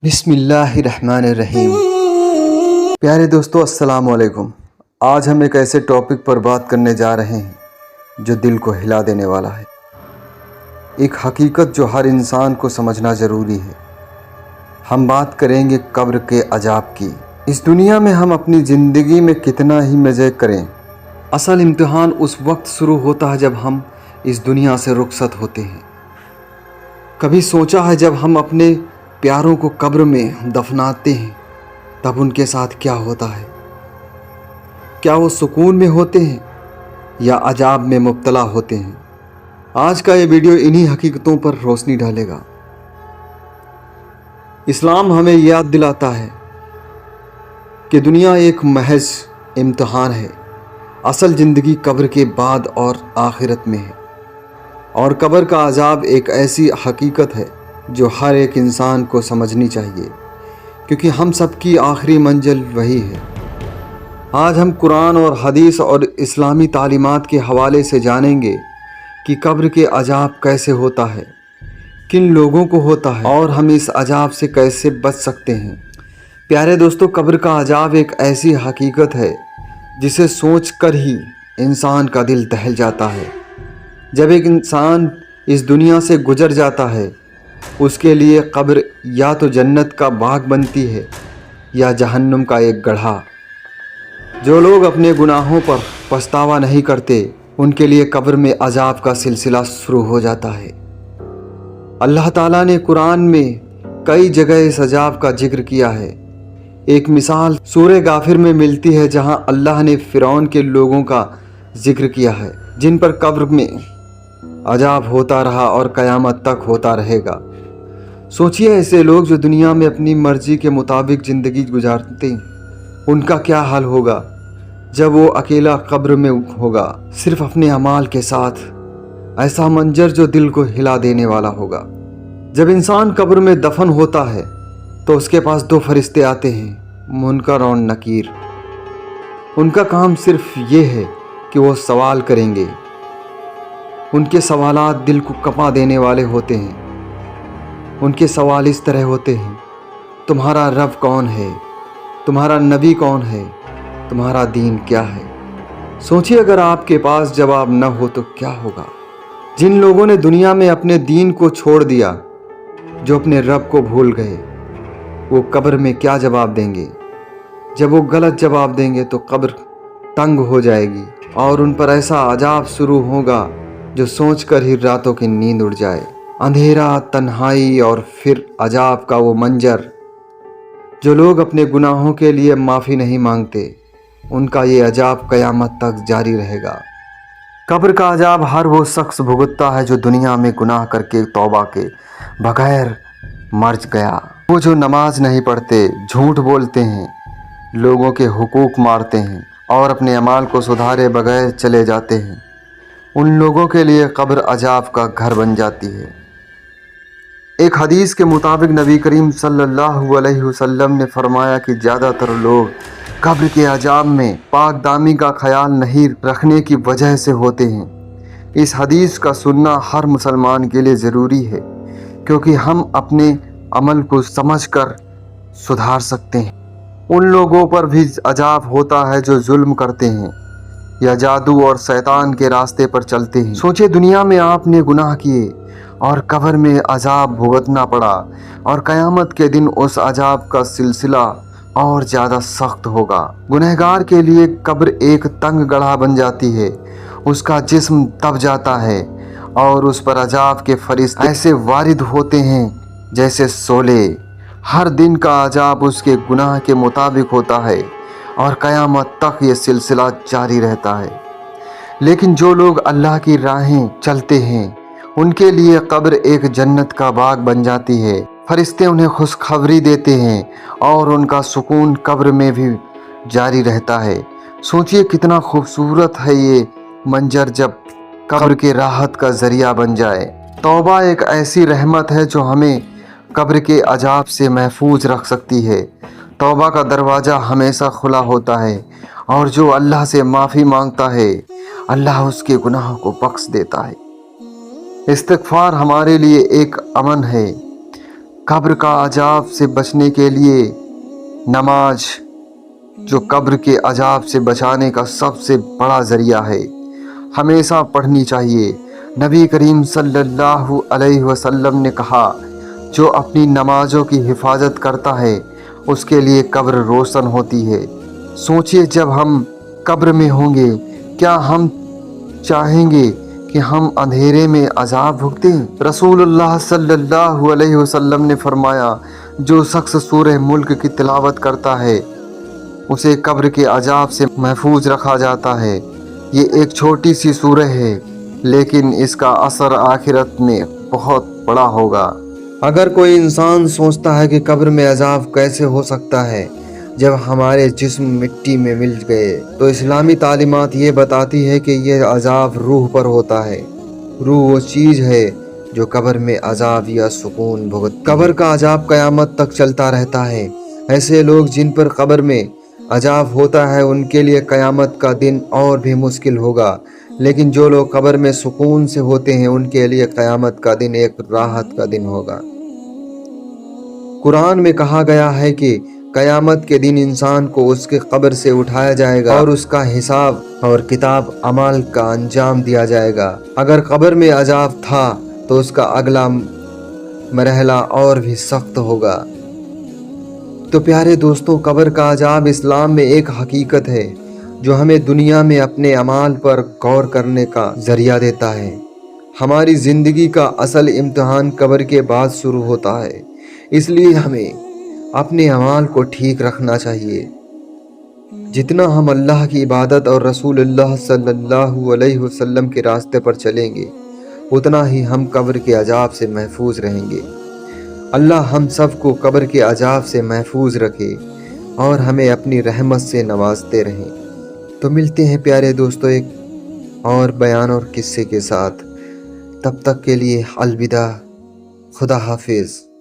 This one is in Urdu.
بسم اللہ الرحمن الرحیم۔ پیارے دوستو السلام علیکم۔ آج ہم ایک ایسے ٹاپک پر بات کرنے جا رہے ہیں جو دل کو ہلا دینے والا ہے، ایک حقیقت جو ہر انسان کو سمجھنا ضروری ہے۔ ہم بات کریں گے قبر کے عذاب کی۔ اس دنیا میں ہم اپنی زندگی میں کتنا ہی مزے کریں، اصل امتحان اس وقت شروع ہوتا ہے جب ہم اس دنیا سے رخصت ہوتے ہیں۔ کبھی سوچا ہے جب ہم اپنے پیاروں کو قبر میں دفناتے ہیں تب ان کے ساتھ کیا ہوتا ہے؟ کیا وہ سکون میں ہوتے ہیں یا عذاب میں مبتلا ہوتے ہیں؟ آج کا یہ ویڈیو انہی حقیقتوں پر روشنی ڈالے گا۔ اسلام ہمیں یاد دلاتا ہے کہ دنیا ایک محض امتحان ہے، اصل زندگی قبر کے بعد اور آخرت میں ہے، اور قبر کا عذاب ایک ایسی حقیقت ہے جو ہر ایک انسان کو سمجھنی چاہیے، کیونکہ ہم سب کی آخری منزل وہی ہے۔ آج ہم قرآن اور حدیث اور اسلامی تعلیمات کے حوالے سے جانیں گے کہ قبر کے عذاب کیسے ہوتا ہے، کن لوگوں کو ہوتا ہے، اور ہم اس عذاب سے کیسے بچ سکتے ہیں۔ پیارے دوستو، قبر کا عذاب ایک ایسی حقیقت ہے جسے سوچ کر ہی انسان کا دل دہل جاتا ہے۔ جب ایک انسان اس دنیا سے گزر جاتا ہے، اس کے لیے قبر یا تو جنت کا باغ بنتی ہے یا جہنم کا ایک گڑھا۔ جو لوگ اپنے گناہوں پر پچھتاوا نہیں کرتے، ان کے لیے قبر میں عذاب کا سلسلہ شروع ہو جاتا ہے۔ اللہ تعالیٰ نے قرآن میں کئی جگہ اس عذاب کا ذکر کیا ہے۔ ایک مثال سورہ غافر میں ملتی ہے، جہاں اللہ نے فرعون کے لوگوں کا ذکر کیا ہے جن پر قبر میں عذاب ہوتا رہا اور قیامت تک ہوتا رہے گا۔ سوچئے ایسے لوگ جو دنیا میں اپنی مرضی کے مطابق زندگی گزارتے ہیں، ان کا کیا حال ہوگا جب وہ اکیلا قبر میں ہوگا، صرف اپنے اعمال کے ساتھ۔ ایسا منظر جو دل کو ہلا دینے والا ہوگا۔ جب انسان قبر میں دفن ہوتا ہے تو اس کے پاس دو فرشتے آتے ہیں، منکر اور نکیر۔ ان کا کام صرف یہ ہے کہ وہ سوال کریں گے۔ ان کے سوالات دل کو کپا دینے والے ہوتے ہیں۔ ان کے سوال اس طرح ہوتے ہیں: تمہارا رب کون ہے؟ تمہارا نبی کون ہے؟ تمہارا دین کیا ہے؟ سوچئے اگر آپ کے پاس جواب نہ ہو تو کیا ہوگا؟ جن لوگوں نے دنیا میں اپنے دین کو چھوڑ دیا، جو اپنے رب کو بھول گئے، وہ قبر میں کیا جواب دیں گے؟ جب وہ غلط جواب دیں گے تو قبر تنگ ہو جائے گی اور ان پر ایسا عذاب شروع ہوگا جو سوچ کر ہی راتوں کی نیند اڑ جائے۔ اندھیرا، تنہائی اور پھر عذاب کا وہ منظر۔ جو لوگ اپنے گناہوں کے لیے معافی نہیں مانگتے، ان کا یہ عذاب قیامت تک جاری رہے گا۔ قبر کا عذاب ہر وہ شخص بھگتتا ہے جو دنیا میں گناہ کر کے توبہ کے بغیر مر گیا۔ وہ جو نماز نہیں پڑھتے، جھوٹ بولتے ہیں، لوگوں کے حقوق مارتے ہیں اور اپنے اعمال کو سدھارے بغیر چلے جاتے ہیں، ان لوگوں کے لیے قبر عذاب کا گھر بن جاتی ہے۔ ایک حدیث کے مطابق نبی کریم صلی اللہ علیہ وسلم نے فرمایا کہ زیادہ تر لوگ قبر کے عذاب میں پاک دامی کا خیال نہیں رکھنے کی وجہ سے ہوتے ہیں۔ اس حدیث کا سننا ہر مسلمان کے لیے ضروری ہے، کیونکہ ہم اپنے عمل کو سمجھ کر سدھار سکتے ہیں۔ ان لوگوں پر بھی عذاب ہوتا ہے جو ظلم کرتے ہیں یا جادو اور شیطان کے راستے پر چلتے ہیں۔ سوچے دنیا میں آپ نے گناہ کیے اور قبر میں عذاب بھگتنا پڑا، اور قیامت کے دن اس عذاب کا سلسلہ اور زیادہ سخت ہوگا۔ گنہگار کے لیے قبر ایک تنگ گڑھا بن جاتی ہے، اس کا جسم دب جاتا ہے اور اس پر عذاب کے فرشتے ایسے وارد ہوتے ہیں جیسے شعلے۔ ہر دن کا عذاب اس کے گناہ کے مطابق ہوتا ہے اور قیامت تک یہ سلسلہ جاری رہتا ہے۔ لیکن جو لوگ اللہ کی راہیں چلتے ہیں، ان کے لیے قبر ایک جنت کا باغ بن جاتی ہے۔ فرشتے انہیں خوشخبری دیتے ہیں اور ان کا سکون قبر میں بھی جاری رہتا ہے۔ سوچئے کتنا خوبصورت ہے یہ منظر جب قبر کے راحت کا ذریعہ بن جائے۔ توبہ ایک ایسی رحمت ہے جو ہمیں قبر کے عذاب سے محفوظ رکھ سکتی ہے۔ توبہ کا دروازہ ہمیشہ کھلا ہوتا ہے، اور جو اللہ سے معافی مانگتا ہے، اللہ اس کے گناہوں کو بخش دیتا ہے۔ استغفار ہمارے لیے ایک امن ہے۔ قبر کا عذاب سے بچنے کے لیے نماز، جو قبر کے عذاب سے بچانے کا سب سے بڑا ذریعہ ہے، ہمیشہ پڑھنی چاہیے۔ نبی کریم صلی اللہ علیہ وسلم نے کہا، جو اپنی نمازوں کی حفاظت کرتا ہے اس کے لیے قبر روشن ہوتی ہے۔ سوچئے جب ہم قبر میں ہوں گے، کیا ہم چاہیں گے کہ ہم اندھیرے میں عذاب بھگتیں؟ رسول اللہ صلی اللہ علیہ وسلم نے فرمایا، جو شخص سورہ ملک کی تلاوت کرتا ہے اسے قبر کے عذاب سے محفوظ رکھا جاتا ہے۔ یہ ایک چھوٹی سی سورہ ہے لیکن اس کا اثر آخرت میں بہت بڑا ہوگا۔ اگر کوئی انسان سوچتا ہے کہ قبر میں عذاب کیسے ہو سکتا ہے جب ہمارے جسم مٹی میں مل گئے، تو اسلامی تعلیمات یہ بتاتی ہے کہ یہ عذاب روح پر ہوتا ہے۔ روح وہ چیز ہے جو قبر میں عذاب یا سکون بھگت۔ قبر کا عذاب قیامت تک چلتا رہتا ہے۔ ایسے لوگ جن پر قبر میں عذاب ہوتا ہے ان کے لیے قیامت کا دن اور بھی مشکل ہوگا، لیکن جو لوگ قبر میں سکون سے ہوتے ہیں ان کے لیے قیامت کا دن ایک راحت کا دن ہوگا۔ قرآن میں کہا گیا ہے کہ قیامت کے دن انسان کو اس کے قبر سے اٹھایا جائے گا اور اس کا حساب اور کتاب اعمال کا انجام دیا جائے گا۔ اگر قبر میں عذاب تھا تو اس کا اگلا مرحلہ اور بھی سخت ہوگا۔ تو پیارے دوستوں، قبر کا عذاب اسلام میں ایک حقیقت ہے جو ہمیں دنیا میں اپنے اعمال پر غور کرنے کا ذریعہ دیتا ہے۔ ہماری زندگی کا اصل امتحان قبر کے بعد شروع ہوتا ہے، اس لیے ہمیں اپنے اعمال کو ٹھیک رکھنا چاہیے۔ جتنا ہم اللہ کی عبادت اور رسول اللہ صلی اللہ علیہ وسلم کے راستے پر چلیں گے اتنا ہی ہم قبر کے عذاب سے محفوظ رہیں گے۔ اللہ ہم سب کو قبر کے عذاب سے محفوظ رکھے اور ہمیں اپنی رحمت سے نوازتے رہیں۔ تو ملتے ہیں پیارے دوستوں ایک اور بیان اور قصے کے ساتھ۔ تب تک کے لیے الوداع، خدا حافظ۔